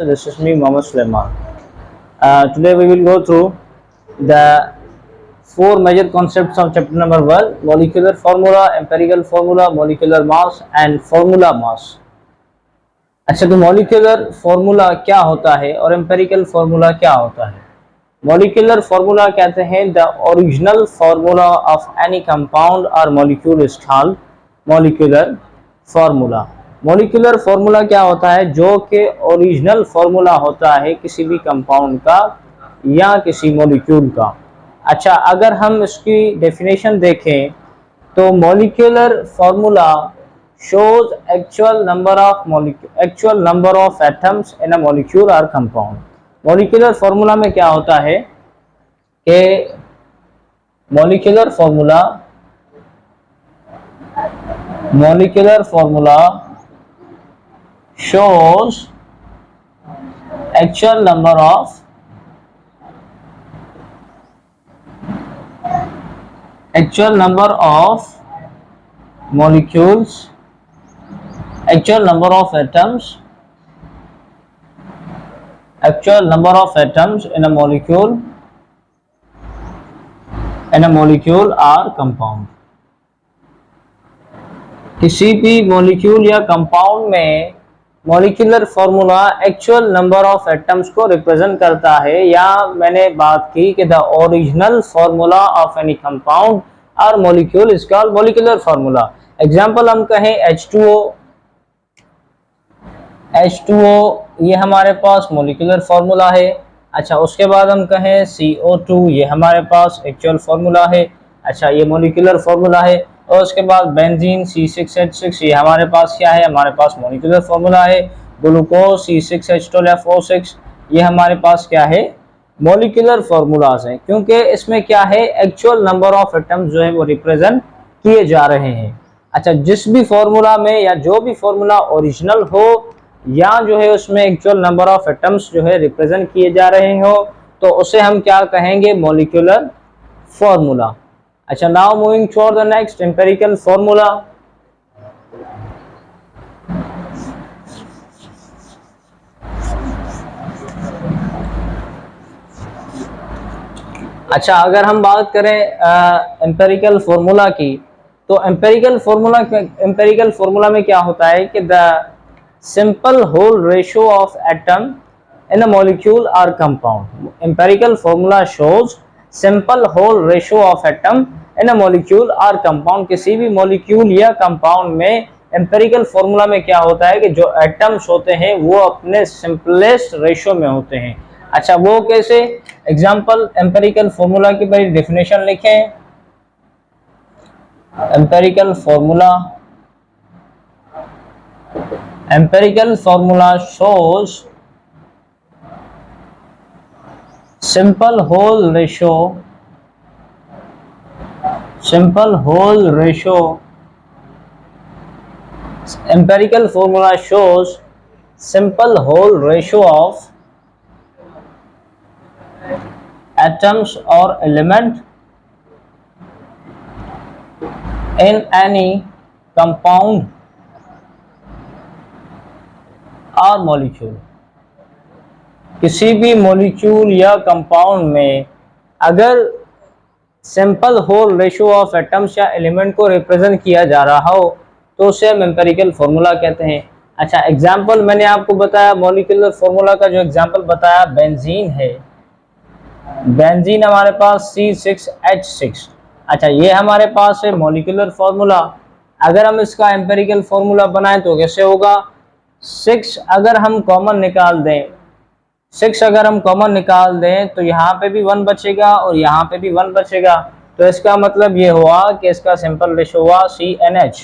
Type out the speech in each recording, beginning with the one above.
This is me, Mohammed Sulaiman. Today we will go through the four major concepts of chapter number 1: molecular formula, empirical formula, molecular mass and formula mass. अच्छा, तो molecular formula क्या होता है और empirical formula क्या होता है? Molecular formula कहते हैं the original formula of any compound और molecule is called molecular formula. Molecular formula क्या होता है? जो कि ओरिजिनल फॉर्मूला होता है किसी भी कंपाउंड का या किसी मॉलिक्यूल का। अच्छा, अगर हम इसकी डेफिनेशन देखें तो molecular formula shows actual number of atoms in a molecule or compound। Molecular formula में क्या होता है कि molecular formula shows actual number of molecules, actual number of atoms in a molecule or compound। किसी भी molecule या compound में molecular formula actual number of atoms को रिप्रेजेंट करता है, या मैंने बात की कि the original formula of any compound और molecule is called molecular formula. Example हम कहें H2O, ये हमारे पास मॉलिक्यूलर फार्मूला है। अच्छा, उसके बाद हम कहें CO2, ये हमारे पास एक्चुअल फार्मूला है। अच्छा, ये मॉलिक्यूलर फार्मूला है। और उसके बाद बेंजीन C6H6, ये हमारे पास क्या है? हमारे पास मॉलिक्यूलर फार्मूला है। ग्लूकोज C6H12FO6, ये हमारे पास क्या है? मॉलिक्यूलर फार्मूलाज हैं, क्योंकि इसमें क्या है? एक्चुअल नंबर ऑफ एटम्स जो है वो रिप्रेजेंट किए जा रहे हैं। अच्छा, जिस भी फॉर्मूला में या जो भी फॉर्मूला ओरिजिनल हो या जो है उसमें एक्चुअल नंबर ऑफ एटम्स जो है रिप्रेजेंट किए जा रहे हो, तो उसे हम क्या कहेंगे? Molecular formula. अच्छा, now moving toward the next, empirical formula. अच्छा, अगर हम बात करें एम्पिरिकल फॉर्मूला की, तो एम्पिरिकल फॉर्मूला में क्या होता है कि the simple whole ratio of atom in a molecule or compound। empirical formula shows simple whole ratio of atom in a molecule or compound। किसी भी molecule या compound में empirical formula में क्या होता है कि जो atoms होते हैं वो अपने simplest ratio में होते हैं। अच्छा, वो कैसे? एग्जाम्पल, empirical formula की बड़ी definition लिखें। empirical formula shows simple whole ratio empirical formula shows simple whole ratio of atoms or element in any compound और मॉलिक्यूल। किसी भी मॉलिक्यूल या कंपाउंड में अगर simple whole ratio of atoms या एलिमेंट को रिप्रेजेंट किया जा रहा हो तो उसे हम एम्पिरिकल फॉर्मूला कहते हैं। अच्छा, एग्जांपल मैंने आपको बताया, मॉलिक्यूलर फॉर्मूला का जो एग्जांपल बताया बेंजीन है। बेंजीन हमारे पास C6H6। अच्छा, ये हमारे पास है मॉलिक्यूलर फॉर्मूला। अगर हम इसका एम्पिरिकल फॉर्मूला बनाएं तो कैसे होगा? 6 अगर हम कॉमन निकाल दें तो यहाँ पे भी 1 बचेगा और यहाँ पे भी 1 बचेगा। तो इसका मतलब ये हुआ कि इसका सिंपल रेशो हुआ CNH।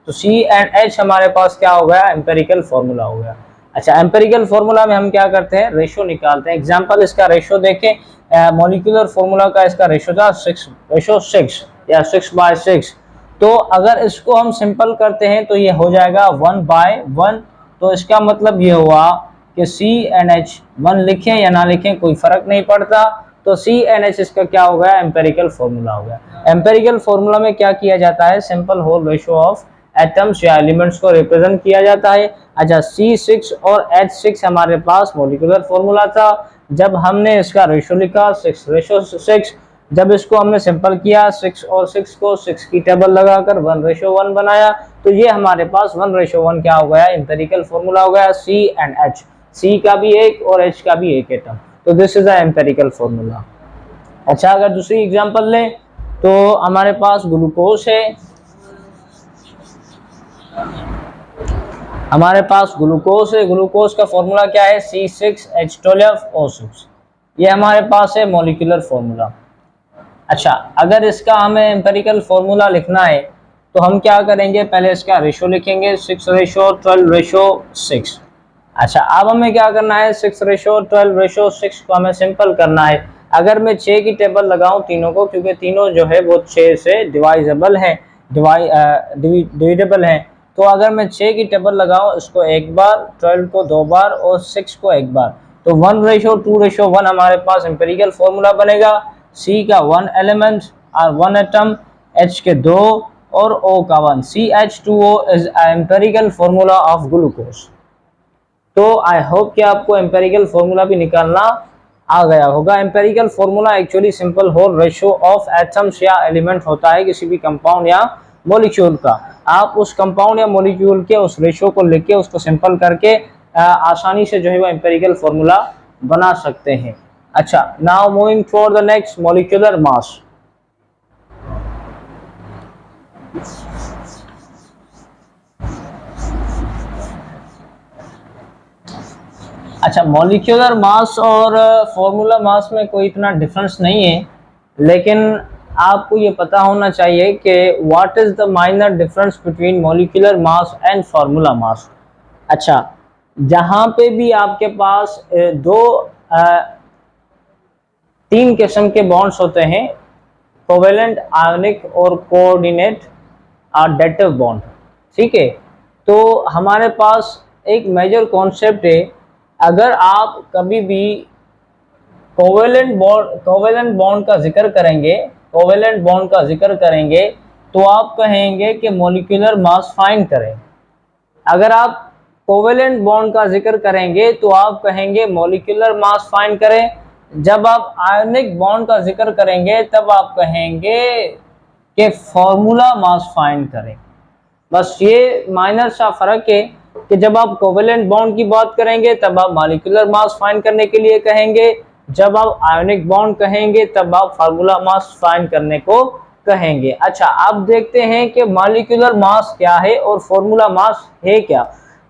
तो CNH हमारे पास क्या हो गया? एम्पिरिकल फॉर्मूला हो गया। अच्छा, एम्पिरिकल फॉर्मूला में हम क्या करते हैं? रेशो निकालते हैं। एग्जांपल, इसका रेशो देखें, मॉलिक्यूलर फॉर्मूला का इसका रेशो था 6 या 6/6। तो अगर इसको हम सिंपल करते हैं तो ये हो जाएगा 1/1। तो इसका मतलब ये हुआ कि CNH 1 लिखें या ना लिखें कोई फर्क नहीं पड़ता। तो CNH इसका क्या होगा? एम्पेरिकल फॉर्मूला हो गया। एम्पेरिकल फॉर्मूला में क्या किया जाता है? Simple whole ratio of atoms या एलिमेंट्स को रिप्रेजेंट किया जाता है। अच्छा, C6 और H6 हमारे पास मॉलिक्यूलर फॉर्मूला था। जब हमने इसका रेशो लिखा 6:6, जब इसको हमने सिंपल किया 6 और 6 को 6 की टेबल लगाकर 1:1 बनाया, तो ये हमारे पास 1:1 क्या हो गया, एम्पिरिकल फॉर्मूला हो गया। C एंड H, C का भी एक और H का भी एक एटम, तो this is a empirical formula. अच्छा, अगर दूसरी एग्जांपल लें तो हमारे पास ग्लूकोज है। हमारे पास ग्लूकोज है, ग्लूकोज का फॉर्मूला क्या है, C6H12O6, ये हमारे पास है मॉलिक्यूलर फॉर्मूला। अच्छा, अगर इसका हमें एम्पिरिकल फॉर्मूला लिखना है तो हम क्या करेंगे, पहले इसका रेशो लिखेंगे 6:12:6। अच्छा, अब हमें क्या करना है, 6:12:6 को हमें सिंपल करना है। अगर मैं 6 की टेबल लगाऊं तीनों को, क्योंकि तीनों जो है वो 6 से डिवाइजेबल है, डिविडेबल है, तो अगर मैं 6 की टेबल लगाऊं, इसको एक बार, 12 को 2 बार और 6 को एक बार, तो 1:2:1 हमारे पास एम्पिरिकल फॉर्मूला बनेगा। C का 1 एलिमेंट और 1 एटम, H के 2 और O का 1, CH2O is empirical formula of glucose. तो आई होप कि आपको एम्पिरिकल फॉर्मूला भी निकालना आ गया होगा। Empirical formula actually simple whole ratio of atoms या एलिमेंट होता है किसी भी कंपाउंड या मॉलिक्यूल का। आप उस कंपाउंड या मॉलिक्यूल के उस रेशियो को लेके उसको सिंपल करके आसानी से जो है वो एम्पिरिकल फॉर्मूला बना सकते हैं। अच्छा, now moving for the next, molecular mass. अच्छा, मॉलिक्यूलर मास और फॉर्मूला मास में कोई इतना डिफरेंस नहीं है, लेकिन आपको ये पता होना चाहिए कि what is the minor difference between molecular mass and formula mass. अच्छा, जहाँ पे भी आपके पास तीन किस्म के बॉन्ड्स होते हैं, कोवेलेंट, आयनिक और कोऑर्डिनेट डेटिव बॉन्ड, ठीक है, तो हमारे पास एक मेजर कॉन्सेप्ट है। अगर आप कभी भी कोवेलेंट बॉन्ड का जिक्र करेंगे तो आप कहेंगे कि मॉलिक्यूलर मास फाइंड करें। अगर आप कोवेलेंट बॉन्ड का जिक्र करेंगे तो आप कहेंगे मॉलिक्यूलर मास फाइंड करें। जब आप आयनिक बॉन्ड का जिक्र करेंगे तब आप कहेंगे कि फॉर्मूला मास फाइंड करें। बस ये माइनर सा फर्क है कि जब आप कोवेलेंट बॉन्ड की बात करेंगे तब आप मॉलिक्यूलर मास फाइंड करने के लिए कहेंगे, जब आप आयनिक बॉन्ड कहेंगे तब आप फार्मूला मास फाइंड करने को कहेंगे। अच्छा, अब देखते हैं कि मॉलिक्यूलर मास क्या है और फार्मूला मास है क्या।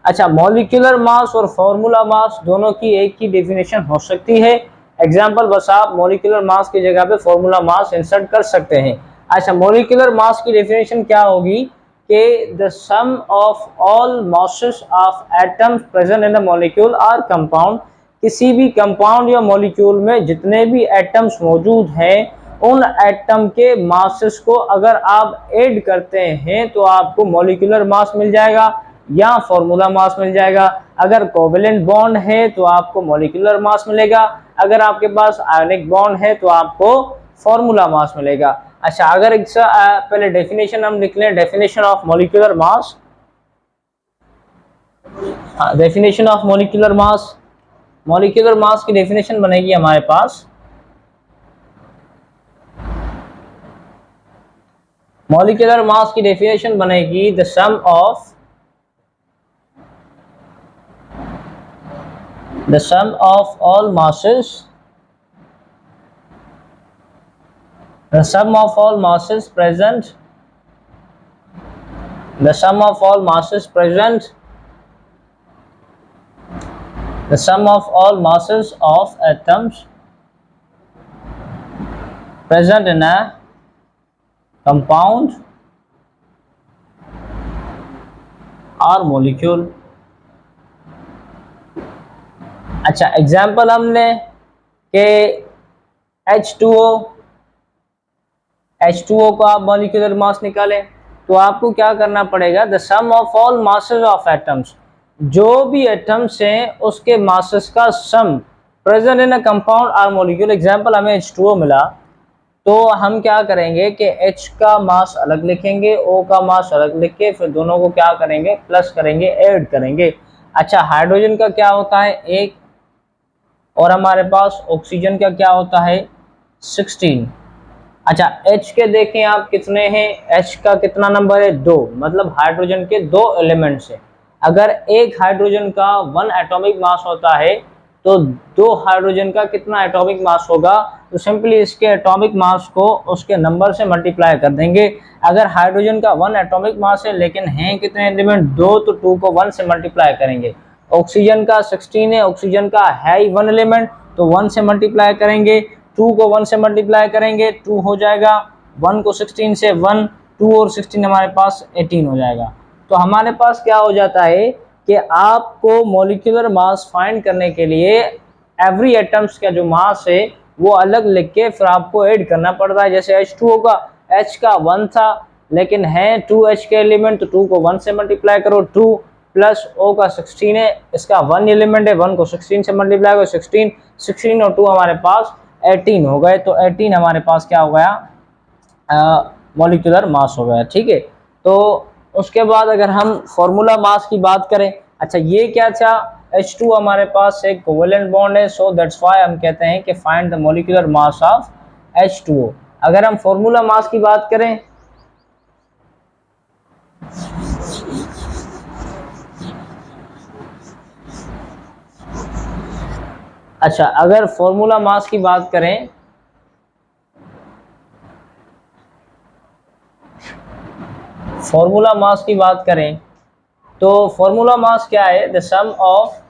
अच्छा, मॉलिक्यूलर मास और फार्मूला मास दोनों की एक ही डेफिनेशन हो सकती है। एग्जांपल, बस आप मॉलिक्यूलर मास की जगह पे फार्मूला मास इंसर्ट कर सकते हैं। अच्छा, मॉलिक्यूलर मास की डेफिनेशन क्या होगी कि the sum of all masses of atoms present in a molecule और कंपाउंड, किसी भी कंपाउंड या मॉलिक्यूल में जितने भी एटम्स मौजूद हैं उन एटम के मासेस को अगर आप ऐड करते हैं तो आपको मॉलिक्यूलर मास मिल जाएगा या फॉर्मूला मास मिल जाएगा। अगर कोवेलेंट बॉन्ड है तो आपको मॉलिक्यूलर मास मिलेगा, अगर आपके पास आयनिक बॉन्ड है तो आपको फॉर्मूला मास मिलेगा। अच्छा, अगर पहले डेफिनेशन हम लिख लें, definition of molecular mass. Definition of molecular mass, molecular mass की डेफिनेशन बनेगी हमारे पास, मॉलिक्यूलर मास की डेफिनेशन बनेगी the sum of all masses, the sum of all masses present, the sum of all masses present, the sum of all masses of atoms present in a compound or molecule। अच्छा, example हमने के H2O को आप molecular mass निकालें तो आपको क्या करना पड़ेगा, the sum of all masses of atoms, जो भी एटम्स हैं उसके मासेस का sum present in a compound और मॉलिक्यूल। एग्जाम्पल, हमें H2O मिला तो हम क्या करेंगे कि H का मास अलग लिखेंगे, O का मास अलग लिख के फिर दोनों को क्या करेंगे, प्लस करेंगे, ऐड करेंगे। अच्छा, हाइड्रोजन का क्या होता है 1, और हमारे पास ऑक्सीजन का क्या होता है 16। अच्छा, H के देखें आप कितने हैं, H का कितना नंबर है 2, मतलब हाइड्रोजन के 2 एलिमेंट्स है। अगर एक हाइड्रोजन का 1 एटॉमिक मास होता है तो 2 हाइड्रोजन का कितना एटॉमिक मास होगा, तो सिंपली इसके एटॉमिक मास को उसके नंबर से मल्टीप्लाई कर देंगे। अगर हाइड्रोजन का 1 एटॉमिक मास है लेकिन हैं कितने एलिमेंट 2, तो 2 को 1 से मल्टीप्लाई करेंगे। ऑक्सीजन का 16 है, ऑक्सीजन का है ही 1 एलिमेंट, तो 1 से मल्टीप्लाई करेंगे, 2 को 1 से मल्टीप्लाई करेंगे 2 हो जाएगा, 1 को 16 से 1, 2 और 16 हमारे पास 18 हो जाएगा। तो हमारे पास क्या हो जाता है कि आपको मॉलिक्यूलर मास फाइंड करने के लिए एवरी एटम्स का जो मास है वो अलग लिख के फिर आपको ऐड करना पड़ता है। जैसे H2O का H का 1 था लेकिन है 2H के एलिमेंट, तो 2 को 1 से मल्टीप्लाई करो, 2 प्लस O का 16 है, इसका 1 एलिमेंट है, 1 को 16 से मल्टीप्लाई करो, 16 और 2 हमारे पास 18 हो गए। तो 18 हमारे पास क्या हो गया, मॉलिक्यूलर मास हो गया। ठीक है, तो उसके बाद अगर हम फॉर्मूला मास की बात करें, अच्छा ये क्या था, H2 हमारे पास एक कोवेलेंट बॉन्ड है, सो दैट्स व्हाई हम कहते हैं कि find the molecular mass of H2O। अगर हम फॉर्मूला मास की बात करें, अच्छा अगर फॉर्मूला मास की बात करें, फॉर्मूला मास की बात करें तो फॉर्मूला मास क्या है, the sum of,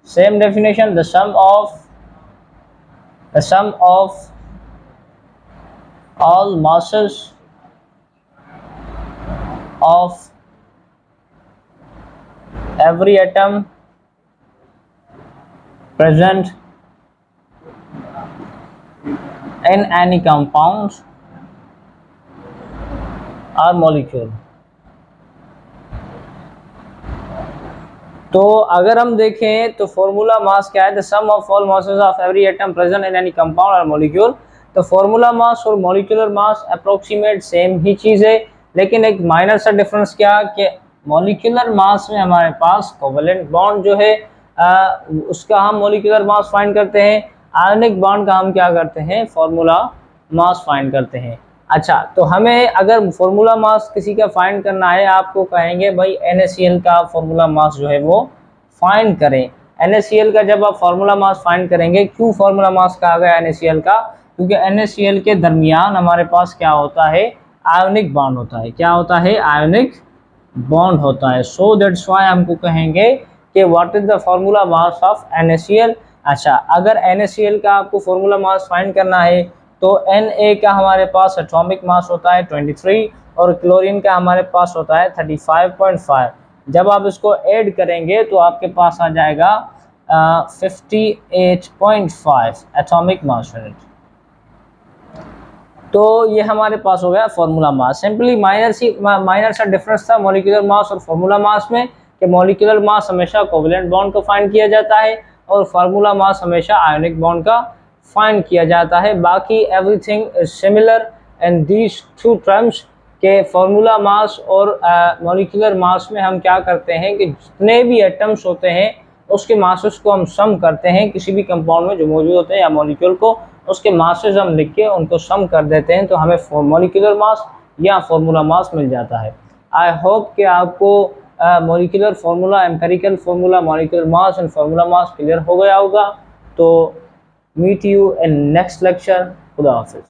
same definition, the sum of all masses of every atom present in any compound or molecule। तो अगर हम देखें तो फॉर्मूला मास क्या है, the sum of all masses of every atom present in any compound और molecule. तो formula mass और मॉलिक्यूलर मास अप्रोक्सीमेट सेम ही चीज है, लेकिन एक माइनर सा डिफरेंस क्या कि मॉलिक्यूलर मास में हमारे पास कोवेलेंट बॉन्ड जो है उसका हम मॉलिक्यूलर मास फाइंड करते हैं, आयनिक बॉन्ड का हम क्या करते हैं, फॉर्मूला मास फाइंड करते हैं। अच्छा, तो हमें अगर फॉर्मूला मास किसी का फाइंड करना है, आपको कहेंगे भाई NaCl का फॉर्मूला मास जो है वो फाइंड करें। NaCl का जब आप फॉर्मूला मास फाइंड करेंगे, क्यों फॉर्मूला मास कहा गया NaCl का, क्योंकि NaCl के दरमियान हमारे पास क्या होता है, आयोनिक बॉन्ड होता है। क्या होता है, आयोनिक बॉन्ड होता है। सो दैट्स व्हाई हमको कहेंगे कि what is the formula mass of NaCl। अच्छा, अगर NaCl का आपको फॉर्मूला मास फाइंड करना है तो Na का हमारे पास एटॉमिक मास होता है 23 और क्लोरीन का हमारे पास होता है 35.5। जब आप इसको ऐड करेंगे तो आपके पास आ जाएगा 58.5 एटॉमिक मास यूनिट। तो ये हमारे पास हो गया फॉर्मूला मास। सिंपली माइनर सा डिफरेंस था मॉलिक्यूलर मास और फॉर्मूला मास में कि मॉलिक्यूलर मास हमेशा कोवेलेंट बॉन्ड को फाइंड किया जाता है और फार्मूला मास हमेशा आयोनिक बॉन्ड का फाइंड किया जाता है। बाकी everything is similar and these two terms के फॉर्मूला मास और मॉलिक्यूलर मास में हम क्या करते हैं कि जितने भी एटम्स होते हैं उसके मासेस को हम सम करते हैं, किसी भी कंपाउंड में जो मौजूद होते हैं या मॉलिक्यूल को उसके मासेस हम लिख के उनको सम कर देते हैं, तो हमें मॉलिक्यूलर मास या फॉर्मूला मास मिल जाता है। आई होप कि आपको molecular formula, empirical formula, molecular mass and formula mass clear हो गया होगा। तो meet you in next lecture. Khuda Hafiz.